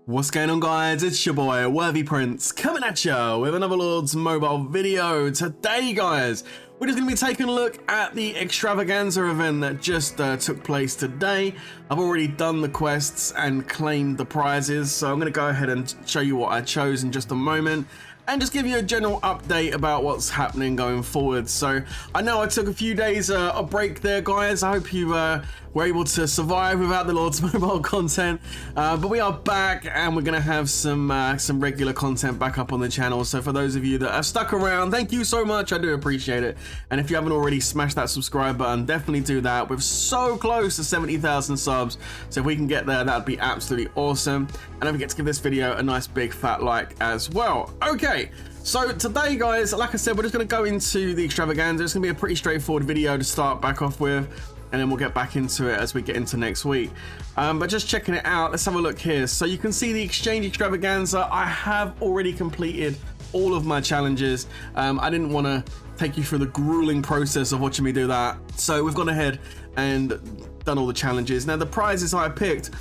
What's going on, guys? It's your boy Worthy Prince coming at you with another Lords Mobile video. Today, guys, we're just going to be taking a look at the Extravaganza event that just took place today. I've already done the quests and claimed the prizes, so I'm going to go ahead and show you what I chose in just a moment and just give you a general update about what's happening going forward. So I know I took a few days a break there, guys. I hope you were able to survive without the Lords Mobile content, but we are back and we're gonna have some regular content back up on the channel. So for those of you that have stuck around, thank you so much. I do appreciate it. And if you haven't already smashed that subscribe button, definitely do that. We're so close to 70,000 subs, so if we can get there, that'd be absolutely awesome. And don't forget to give this video a nice big fat like as well. Okay, so today, guys, like I said, we're just going to go into the Extravaganza. It's going to be a pretty straightforward video to start back off with, and then we'll get back into it as we get into next week. But just checking it out, let's have a look here. So you can see the Exchange Extravaganza. I have already completed all of my challenges. I didn't want to take you through the grueling process of watching me do that, so we've gone ahead and done all the challenges. Now, the prizes I picked,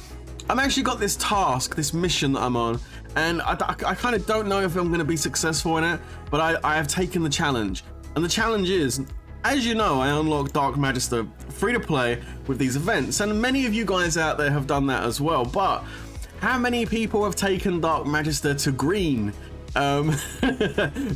I've actually got this task, this mission that I'm on, and I kind of don't know if I'm going to be successful in it, but I have taken the challenge. And the challenge is, as you know, I unlocked Dark Magister free to play with these events, and many of you guys out there have done that as well. But how many people have taken Dark Magister to green?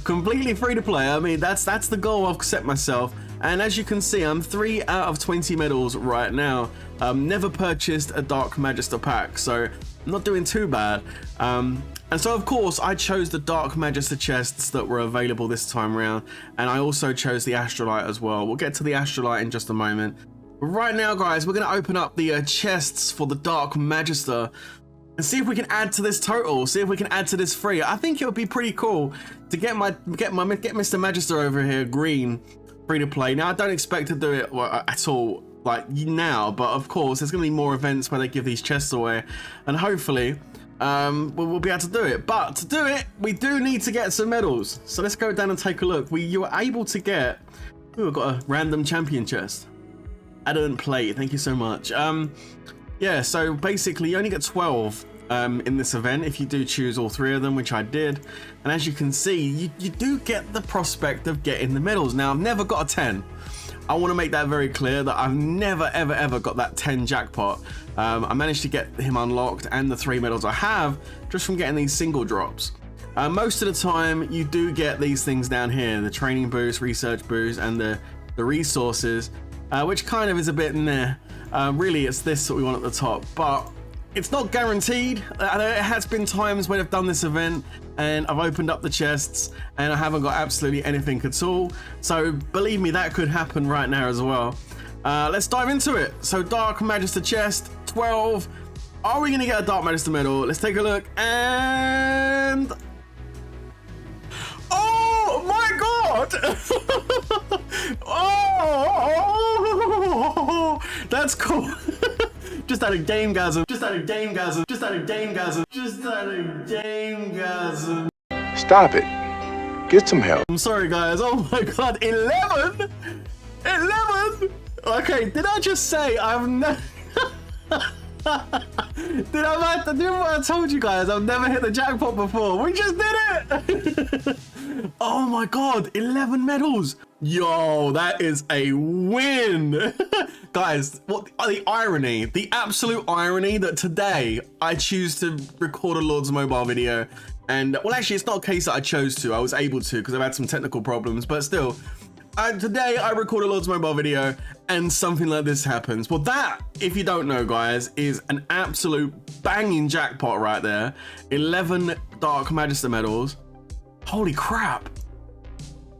Completely free to play. I mean, that's the goal I've set myself. And as you can see, I'm 3 out of 20 medals right now. Never purchased a Dark Magister pack, so I'm not doing too bad. And so, of course, I chose the Dark Magister chests that were available this time around, and I also chose the Astrolite as well. We'll get to the Astrolite in just a moment. But right now, guys, we're going to open up the chests for the Dark Magister and see if we can add to this total, see if we can add to this free. I think it would be pretty cool to get Mr. Magister over here green free to play. Now, I don't expect to do it at all like now, but of course there's gonna be more events where they give these chests away, and hopefully we'll be able to do it. But to do it, we do need to get some medals, so let's go down and take a look. You were able to get, we've got a random champion chest, adamant plate, thank you so much. Yeah, so basically you only get 12 in this event if you do choose all 3 of them, which I did. And as you can see, you do get the prospect of getting the medals. Now, I've never got a 10. I want to make that very clear that I've never ever got that 10 jackpot. I managed to get him unlocked and the 3 medals I have just from getting these single drops. Most of the time you do get these things down here, the training boost, research boost, and the resources, which kind of is a bit meh. Really, it's this that we want at the top, but it's not guaranteed. There has been times when I've done this event and I've opened up the chests and I haven't got absolutely anything at all. So believe me, that could happen right now as well. Let's dive into it. So Dark Magister chest, 12. Are we gonna get a Dark Magister medal? Let's take a look. And oh my god! Oh, that's cool. Just had a gamegasm. Just had a gamegasm. Just had a gamegasm. Just had a gamegasm. Stop it. Get some help. I'm sorry, guys. Oh my god, 11? 11? Okay, did I just say I've never... Did I told you guys I've never hit the jackpot before. We just did it. Oh my god, 11 medals. Yo, that is a win. Guys, what the irony, the absolute irony that today I choose to record a Lords Mobile video. And well, actually, it's not a case that I chose to. I was able to because I've had some technical problems, but still. Today I record a Lords Mobile video and something like this happens. Well, that, if you don't know, guys, is an absolute banging jackpot right there. 11 Dark Magister medals. Holy crap.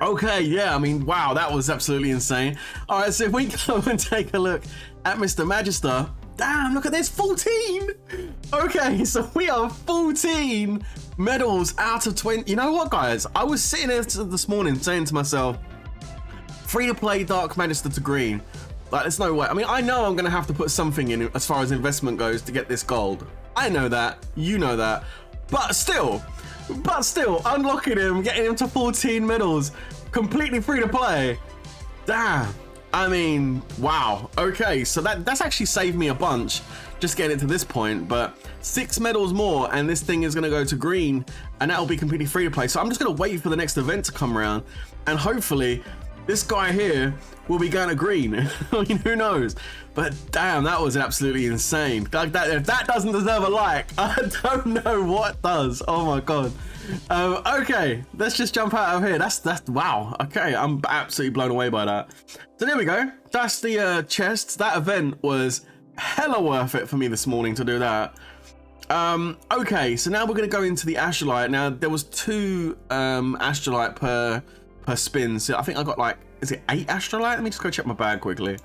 Okay, yeah, I mean, wow, that was absolutely insane. All right, so if we go and take a look at Mr. Magister, damn, look at this, 14. Okay, so we are 14 medals out of 20. You know what, guys? I was sitting there this morning saying to myself, free to play Dark Magister to green. Like, there's no way. I mean, I know I'm gonna have to put something in as far as investment goes to get this gold. I know that, you know that, but still, unlocking him, getting him to 14 medals, completely free to play. Damn, I mean, wow. Okay, so that's actually saved me a bunch just getting it to this point, but 6 medals more and this thing is gonna go to green and that'll be completely free to play. So I'm just gonna wait for the next event to come around and hopefully this guy here will be going to green. I mean, who knows? But damn, that was absolutely insane. Like that, if that doesn't deserve a like, I don't know what does. Oh my God. Okay, let's just jump out of here. That's wow. Okay, I'm absolutely blown away by that. So there we go. That's the chests. That event was hella worth it for me this morning to do that. Okay, so now we're gonna go into the astrolite. Now there was 2 astrolite per spin. So I think I got like, is it 8 astrolite? Let me just go check my bag quickly.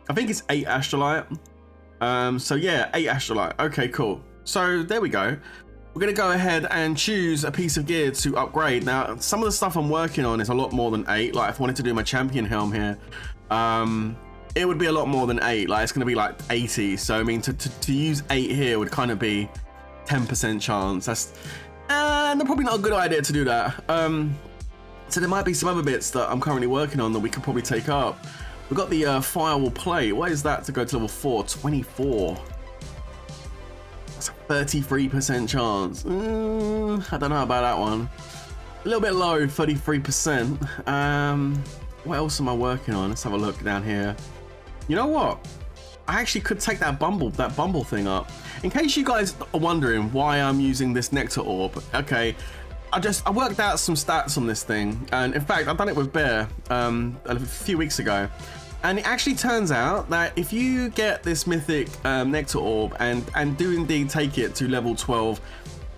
I think it's 8 astrolite. So yeah, 8 astrolite. Okay, cool. So there we go. We're gonna go ahead and choose a piece of gear to upgrade. Now, some of the stuff I'm working on is a lot more than 8. Like if I wanted to do my champion helm here, it would be a lot more than 8. Like it's gonna be like 80. So I mean, to use 8 here would kind of be 10% chance. That's probably not a good idea to do that. So there might be some other bits that I'm currently working on that we could probably take up. We've got the firewall plate. What is that to go to level 4? 24. That's a 33% chance. I don't know about that one. A little bit low, 33%. What else am I working on? Let's have a look down here. You know what? I actually could take that bumble thing up. In case you guys are wondering why I'm using this nectar orb, okay. I worked out some stats on this thing, and in fact I've done it with Bear a few weeks ago, and it actually turns out that if you get this mythic nectar orb and do indeed take it to level 12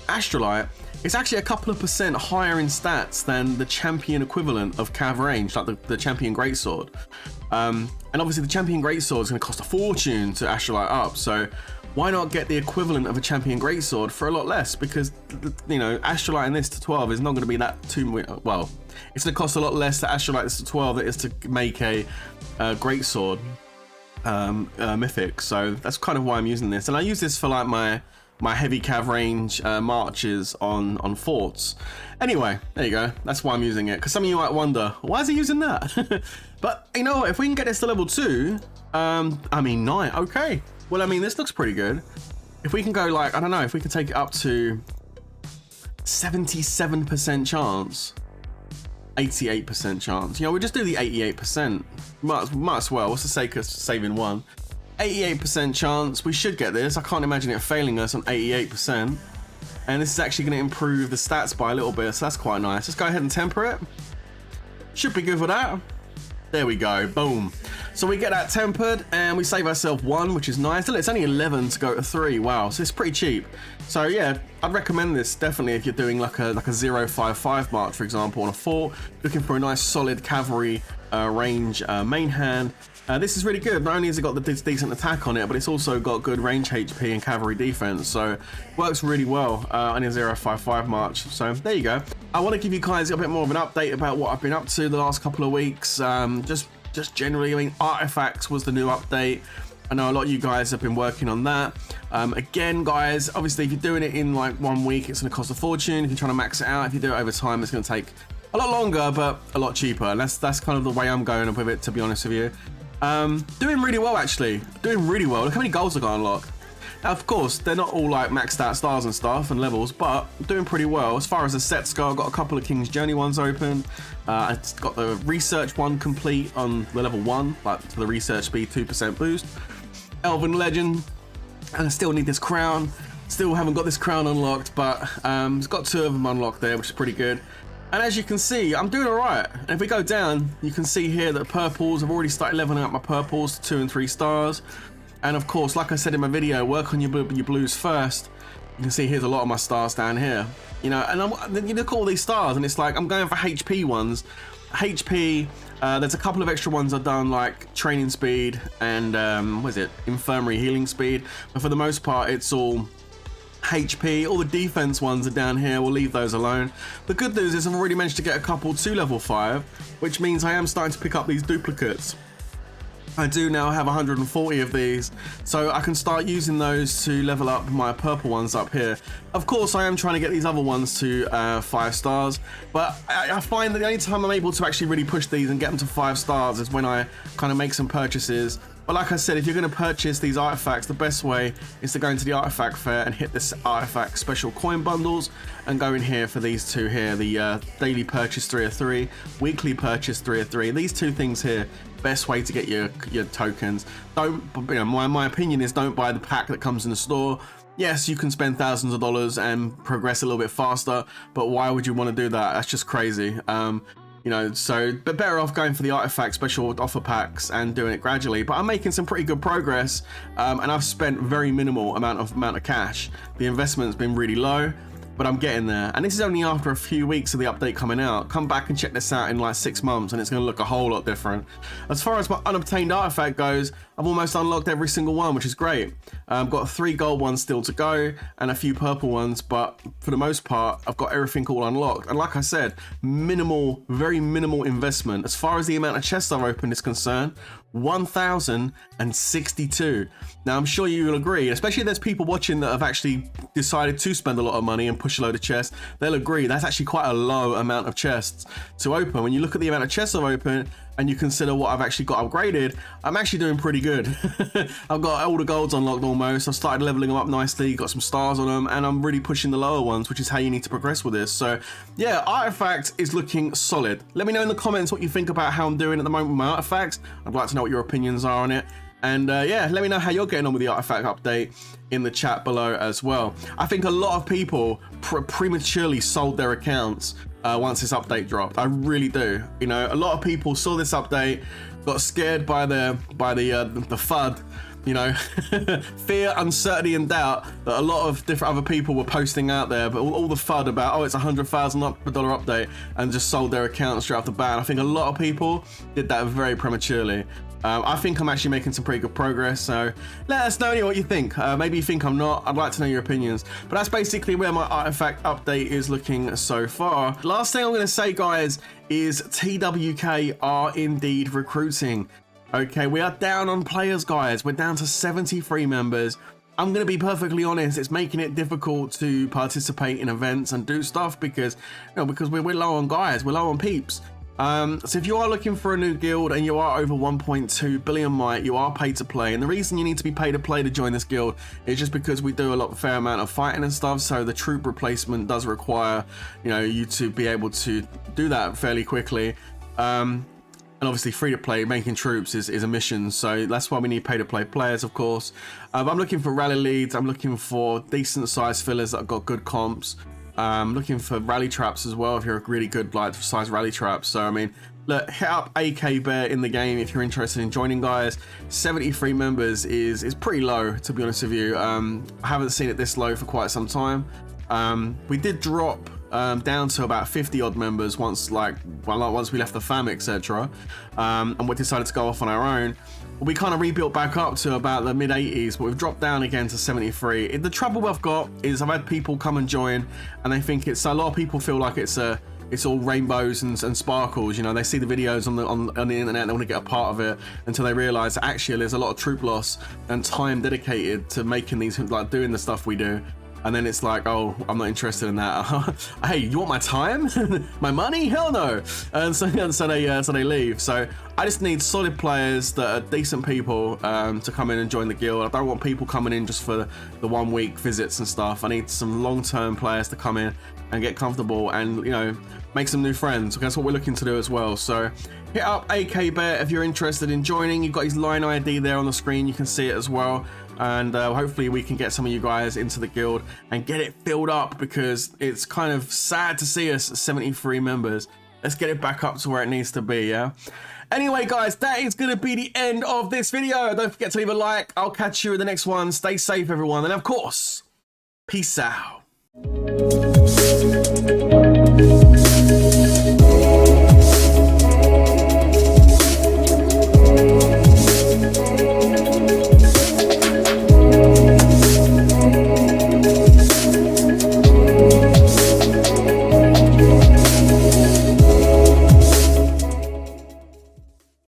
astrolite, it's actually a couple of % higher in stats than the champion equivalent of cav range, like the champion greatsword. And obviously the champion greatsword is going to cost a fortune to astrolite up, so why not get the equivalent of a champion greatsword for a lot less? Because, you know, astrolite in this to 12 is not going to be that well, it's going to cost a lot less to astrolite this to 12 than it is to make a greatsword mythic. So that's kind of why I'm using this. And I use this for like my heavy cav range marches on forts. Anyway, there you go. That's why I'm using it. Because some of you might wonder, why is he using that? But you know what? If we can get this to level 2, I mean 9. Okay. Well, I mean, this looks pretty good. If we can go like, I don't know, if we can take it up to 77% chance, 88% chance. You know, we'll just do the 88%. Might as well. What's the sake of saving one? 88% chance. We should get this. I can't imagine it failing us on 88%. And this is actually going to improve the stats by a little bit, so that's quite nice. Let's go ahead and temper it. Should be good for that. There we go. Boom. So we get that tempered and we save ourselves 1, which is nice. It's only 11 to go to 3. Wow. So it's pretty cheap. So yeah, I'd recommend this definitely if you're doing like a 055 march, for example, on a fort, looking for a nice solid cavalry range main hand. This is really good. Not only has it got the decent attack on it, but it's also got good range HP and cavalry defense. So it works really well on a 055 march. So there you go. I want to give you guys a bit more of an update about what I've been up to the last couple of weeks. Just generally, I mean, artifacts was the new update. I know a lot of you guys have been working on that. Again, guys, obviously, if you're doing it in like 1 week, it's going to cost a fortune. If you're trying to max it out, if you do it over time, it's going to take a lot longer, but a lot cheaper. And that's kind of the way I'm going with it, to be honest with you. Doing really well, actually. Doing really well. Look how many goals I got unlocked. Now, of course, they're not all like maxed out stars and stuff and levels, but doing pretty well. As far as the sets go, I've got a couple of King's Journey ones open. I've got the research one complete on the level 1, like for the research speed 2% boost. Elven Legend, and I still need this crown. Still haven't got this crown unlocked, but it's got 2 of them unlocked there, which is pretty good. And as you can see, I'm doing all right. And if we go down, you can see here that purples, I've already started leveling up my purples to 2 and 3 stars. And of course, like I said in my video, work on your blues first. You can see here's a lot of my stars down here. You know, and you look at all these stars and it's like, I'm going for HP ones. HP, there's a couple of extra ones I've done, like training speed and, what is it, infirmary healing speed. But for the most part, it's all HP. All the defense ones are down here. We'll leave those alone. The good news is I've already managed to get a couple to level 5, which means I am starting to pick up these duplicates. I do now have 140 of these, so I can start using those to level up my purple ones up here. Of course, I am trying to get these other ones to 5 stars, but I find that the only time I'm able to actually really push these and get them to 5 stars is when I kind of make some purchases. But like I said, if you're going to purchase these artifacts, the best way is to go into the artifact fair and hit this artifact special coin bundles and go in here for these two here, the daily purchase 3 of 3, weekly purchase 3 of 3. These two things here, best way to get your tokens. Don't, you know, my opinion is don't buy the pack that comes in the store. Yes, you can spend thousands of dollars and progress a little bit faster, but why would you want to do that? That's just crazy. You know, so, but better off going for the artifact special offer packs and doing it gradually. But I'm making some pretty good progress, and I've spent very minimal amount of cash. The investment's been really low, but I'm getting there. And this is only after a few weeks of the update coming out. Come back and check this out in like 6 months and it's gonna look a whole lot different. As far as my unobtained artifact goes, I've almost unlocked every single one, which is great. I've got 3 gold ones still to go and a few purple ones, but for the most part, I've got everything all unlocked. And like I said, minimal, very minimal investment. As far as the amount of chests I've opened is concerned, 1,062. Now, I'm sure you'll agree, especially if there's people watching that have actually decided to spend a lot of money and push a load of chests, they'll agree that's actually quite a low amount of chests to open. When you look at the amount of chests I've opened and you consider what I've actually got upgraded, I'm actually doing pretty good. I've got all the golds unlocked almost. I've started leveling them up nicely, got some stars on them, and I'm really pushing the lower ones, which is how you need to progress with this. So yeah, artifact is looking solid. Let me know in the comments what you think about how I'm doing at the moment with my artifacts. I'd like to know what your opinions are on it. And yeah, let me know how you're getting on with the artifact update in the chat below as well. I think a lot of people prematurely sold their accounts once this update dropped. I really do. You know, a lot of people saw this update, got scared by the FUD. You know, fear, uncertainty, and doubt that a lot of different other people were posting out there, but all the FUD about, oh, it's $100,000 update, and just sold their accounts straight off the bat. I think a lot of people did that very prematurely. I think I'm actually making some pretty good progress, so let us know what you think. Maybe you think I'm not. I'd like to know your opinions. But that's basically where my artifact update is looking so far. Last thing I'm going to say, guys, is TWK are indeed recruiting. Okay, we are down on players, guys. We're down to 73 members. I'm going to be perfectly honest, it's making it difficult to participate in events and do stuff because, you know, because we're low on guys, we're low on peeps. So if you are looking for a new guild and you are over 1.2 billion might, you are paid to play. And the reason you need to be paid to play to join this guild is just because we do a fair amount of fighting and stuff. So the troop replacement does require, you know, you to be able to do that fairly quickly. And obviously free to play, making troops is a mission. So that's why we need pay to play players, of course. I'm looking for rally leads. I'm looking for decent sized fillers that have got good comps. Looking for rally traps as well if you're a really good like size rally trap. So I mean, look, hit up AK Bear in the game if you're interested in joining, guys. 73 members is pretty low, to be honest with you. I haven't seen it this low for quite some time. We did drop down to about 50 odd members once we left the fam, etc. And we decided to go off on our own. We kind of rebuilt back up to about the mid 80s, but we've dropped down again to 73. The trouble I've got is I've had people come and join and they think it's, a lot of people feel like it's all rainbows and sparkles. You know, they see the videos on the internet, they want to get a part of it until they realize actually there's a lot of troop loss and time dedicated to making these, like doing the stuff we do. And then it's like, oh, I'm not interested in that. Hey, you want my time? My money? Hell no. And so they leave. So I just need solid players that are decent people to come in and join the guild. I don't want people coming in just for the 1 week visits and stuff. I need some long-term players to come in and get comfortable and, you know, make some new friends. That's what we're looking to do as well. So hit up AK Bear if you're interested in joining. You've got his line ID there on the screen. You can see it as well. And hopefully we can get some of you guys into the guild and get it filled up, because it's kind of sad to see us at 73 members. Let's get it back up to where it needs to be, yeah? Anyway, guys, that is going to be the end of this video. Don't forget to leave a like. I'll catch you in the next one. Stay safe, everyone. And of course, peace out.